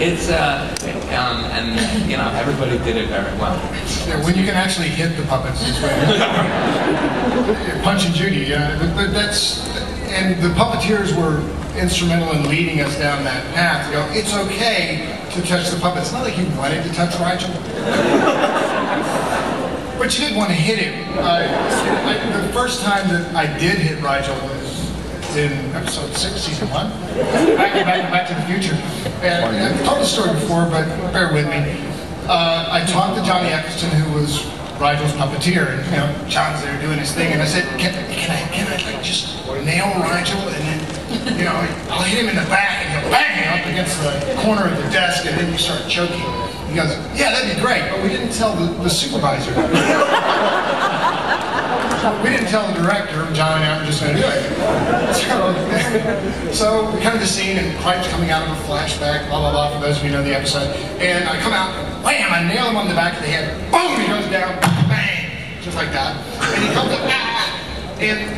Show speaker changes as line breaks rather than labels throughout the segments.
It's and you know, everybody did it very well.
Yeah, when you can actually hit the puppets, is when Punch and Judy. Yeah, but that's, and the puppeteers were instrumental in leading us down that path. You know, it's okay to touch the puppets. It's not like you wanted to touch Rigel, but you didn't want to hit him. The first time that I did hit Rigel was in episode 6, season 1, back to the Future. And I've told the story before, but bear with me. I talked to Johnny Eccleston, who was Rigel's puppeteer, and you know, John's there doing his thing, and I said, can I like just nail Rigel, and then, you know, I'll hit him in the back, and he'll bang him up against the corner of the desk, and then you start choking. He goes, yeah, that'd be great, but we didn't tell the supervisor. We didn't tell the director, John and I were just going to do it. So we come to the scene, and Pipe's coming out of a flashback, blah, blah, blah, for those of you who know the episode. And I come out, wham, I nail him on the back of the head, boom, he goes down, bang, just like that. And he comes up, ah, and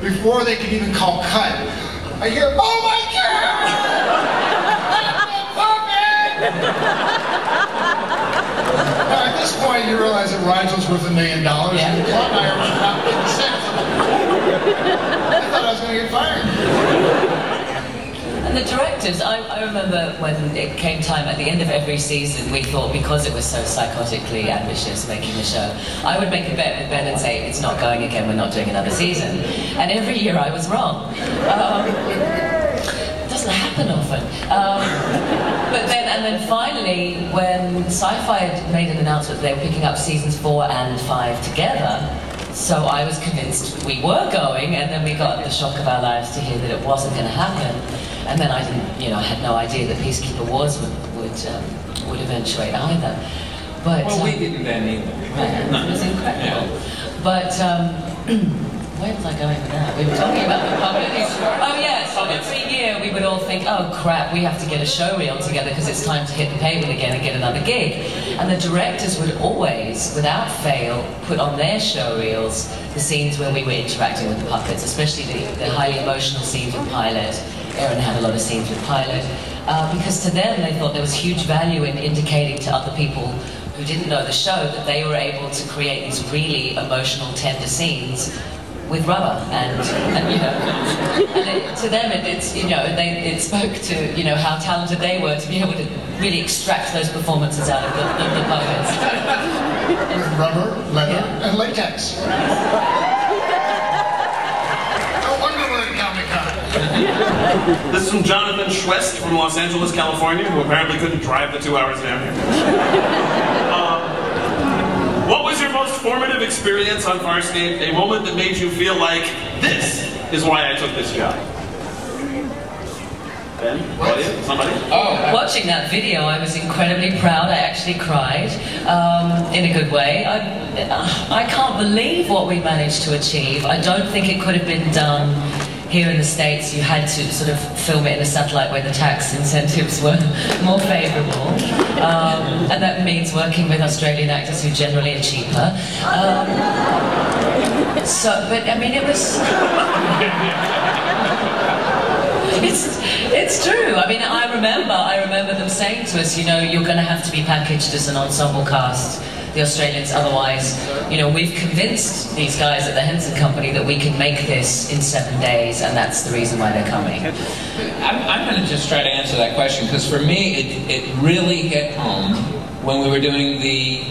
before they can even call cut, I hear, oh my God! Now, at this point, you realize that Rigel's worth $1 million, yeah. And Claude and I are worth about 50 cents. I thought I was going to get fired.
And the directors, I remember when it came time at the end of every season, we thought, because it was so psychotically ambitious making the show, I would make a bet with Ben and say, it's not going again, we're not doing another season. And every year I was wrong. It doesn't happen often. But then finally, when Sci-Fi had made an announcement that they were picking up seasons 4 and 5 together, so I was convinced we were going, and then we got the shock of our lives to hear that it wasn't going to happen. And then I didn't, you know, I had no idea that Peacekeeper Wars would eventuate either. But
well, we didn't then either.
Right, it was incredible. Yeah. But where was I going with that? We were talking about the puppets. Oh yes, so every year we would all think, oh crap, we have to get a show reel together because it's time to hit the pavement again and get another gig. And the directors would always, without fail, put on their show reels the scenes where we were interacting with the puppets, especially the highly emotional scenes with Pilot. Aaron had a lot of scenes with Pilot, because to them they thought there was huge value in indicating to other people who didn't know the show that they were able to create these really emotional, tender scenes with rubber, and you know, and to them it spoke to, you know, how talented they were to be able to really extract those performances out of the puppets.
With rubber, leather, and latex. No wonder we're in Comic-Con.
This is from Jonathan Schwest from Los Angeles, California, who apparently couldn't drive the 2 hours down here. What was your most formative experience on Farscape? A moment that made you feel like, this is why I took this job. Ben? Somebody?
Oh. Watching that video, I was incredibly proud. I actually cried, in a good way. I can't believe what we managed to achieve. I don't think it could have been done here in the States. You had to sort of film it in a satellite where the tax incentives were more favourable. And that means working with Australian actors who generally are cheaper. But I mean, it was... It's true. I mean, I remember them saying to us, you know, you're going to have to be packaged as an ensemble cast, the Australians, otherwise, you know, we've convinced these guys at the Henson Company that we can make this in 7 days, and that's the reason why they're coming.
I'm going to just try to answer that question, because for me, it really hit home when we were doing the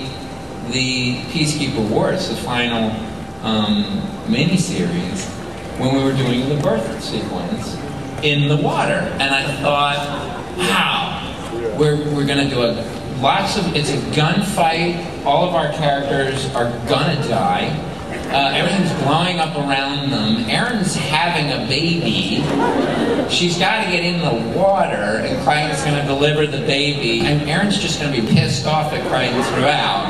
Peacekeeper Wars, the final mini-series, when we were doing the birth sequence in the water, and I thought, wow, we're going to do it's a gunfight, all of our characters are gonna die, everything's blowing up around them, Erin's having a baby, she's got to get in the water, and Crichton's going to deliver the baby, and Erin's just going to be pissed off at Crichton throughout,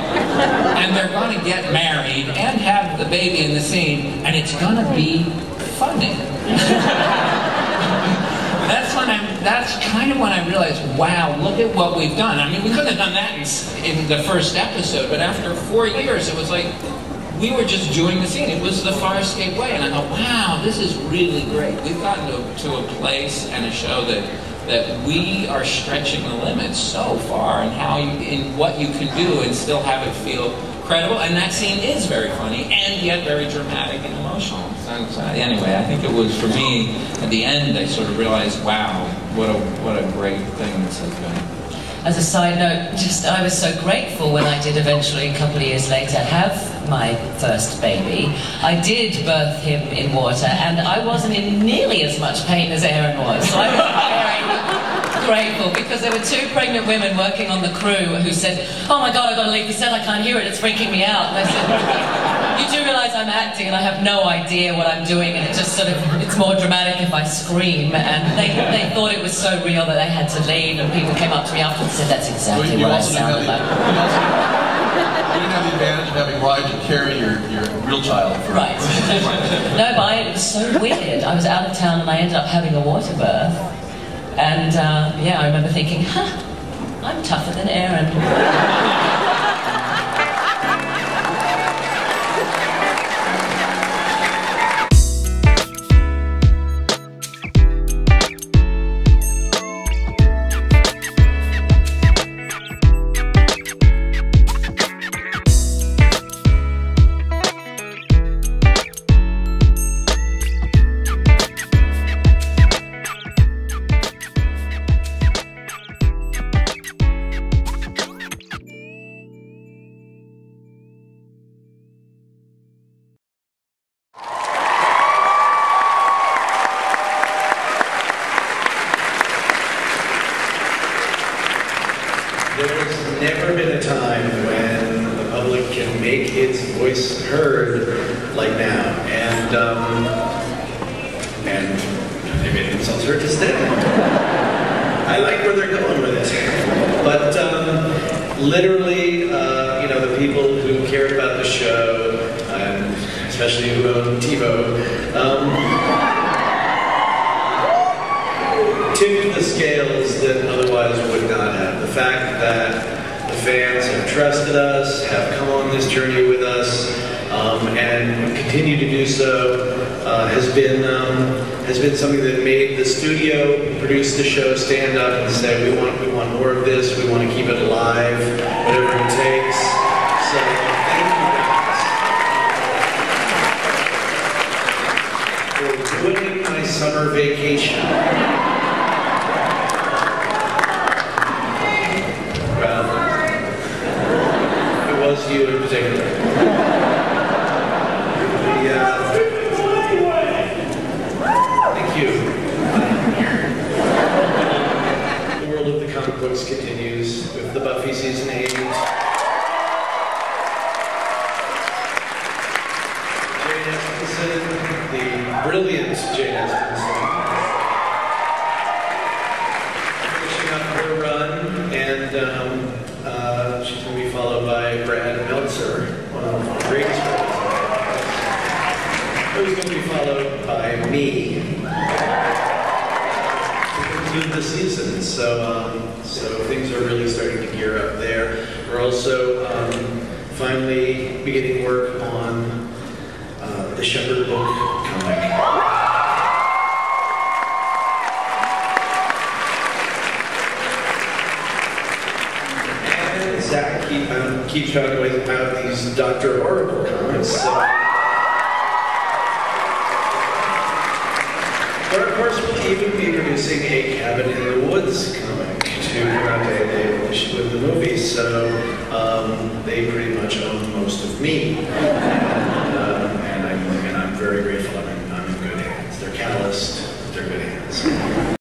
and they're going to get married and have the baby in the scene, and it's going to be funny. That's kind of when I realized, wow, look at what we've done. I mean, we couldn't have done that in the first episode, but after 4 years, it was like, we were just doing the scene. It was the Farscape way, and I thought, wow, this is really great. We've gotten to a place and a show that that we are stretching the limits so far in how you, in what you can do and still have it feel credible. And that scene is very funny and yet very dramatic and emotional. So anyway, I think it was, for me, at the end, I sort of realized, wow, what a great thing this has been.
As a side note, I was so grateful when I did eventually, a couple of years later, have my first baby. I did birth him in water, and I wasn't in nearly as much pain as Aaron was. So I was very grateful, because there were 2 pregnant women working on the crew who said, "Oh my God, I've got to leave the set, I can't hear it, it's freaking me out." And I said, "You do realize I'm acting and I have no idea what I'm doing, and it just sort of, it's more dramatic if I scream." And they thought it was so real that they had to leave, and people came up to me after and said, "That's exactly what I sounded like."
You didn't have the advantage of having Ryan carry your real child.
Right. No, but it was so weird. I was out of town and I ended up having a water birth. And yeah, I remember thinking, huh, I'm tougher than Aaron.
There's never been a time when the public can make its voice heard like now, and they made themselves heard just then. I like where they're going with it, but literally, you know, the people who cared about the show, and especially who own TiVo, tipped the scales that otherwise would not have. The fact that the fans have trusted us, have come on this journey with us, and continue to do so, has been something that made the studio who produced the show stand up and say, we want more of this, we want to keep it alive, whatever it takes. So thank you guys for ruining my summer vacation. You in particular. Thank you. The world of the comic books continues with the Buffy season 8. Jane Espenson, the brilliant Jane Espenson, finishing up her run, and she's going to be followed by Brad Meltzer, one of the greatest writers. Who's going to be followed by me to conclude the season. So things are really starting to gear up there. We're also finally beginning work on the Shepherd book comic. Zach keeps talking about these Dr. Horrible comics. So. But of course, we'll even be producing a Cabin in the Woods comic to come out with the movie. So they pretty much own most of me, and I'm very grateful. I'm in good hands. They're calloused, but they're good hands.